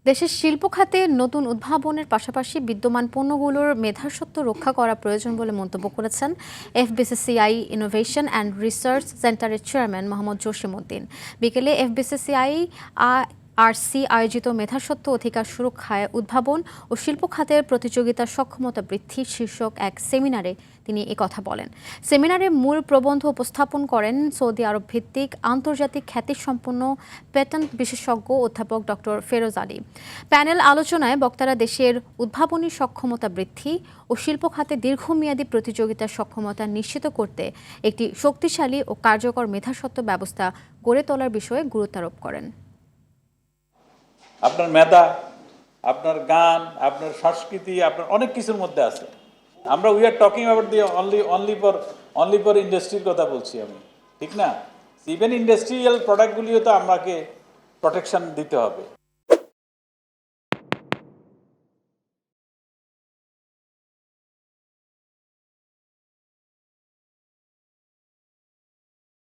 দেশের শিল্প খাতে নতুন উদ্ভাবনের পাশাপাশি বিদ্যমান পণ্যগুলোর মেধাস্বত্ব রক্ষা করা প্রয়োজন বলে মন্তব্য করেছেন এফবিসিসিআই ইনোভেশন অ্যান্ড রিসার্চ সেন্টারের চেয়ারম্যান মোহাম্মদ জসিমউদ্দিন। বিকেলে এফবিসিসিআই আরসি আয়োজিত মেধাস্বত্ব অধিকার সুরক্ষায় উদ্ভাবন ও শিল্প খাতের প্রতিযোগিতা সক্ষমতা বৃদ্ধি শীর্ষক এক সেমিনারে তিনি একথা বলেন। সেমিনারে মূল প্রবন্ধ উপস্থাপন করেন সৌদি আরব ভিত্তিক আন্তর্জাতিক খ্যাতিসম্পন্ন প্যাটেন্ট বিশেষজ্ঞ অধ্যাপক ডক্টর ফেরোজ আলী। প্যানেল আলোচনায় বক্তারা দেশের উদ্ভাবনী সক্ষমতা বৃদ্ধি ও শিল্প খাতে দীর্ঘমেয়াদী প্রতিযোগিতার সক্ষমতা নিশ্চিত করতে একটি শক্তিশালী ও কার্যকর মেধাস্বত্ব ব্যবস্থা গড়ে তোলার বিষয়ে গুরুত্ব আরোপ করেন। আপনার মেধা, আপনার গান, আপনার সংস্কৃতি, আপনার অনেক কিছুর মধ্যে আছে। আমরা we are talking about the only for ইন্ডাস্ট্রির কথা বলছি আমি, ঠিক না? ইভেন ইন্ডাস্ট্রিয়াল প্রোডাক্টগুলিও তো আমাকে প্রোটেকশন দিতে হবে।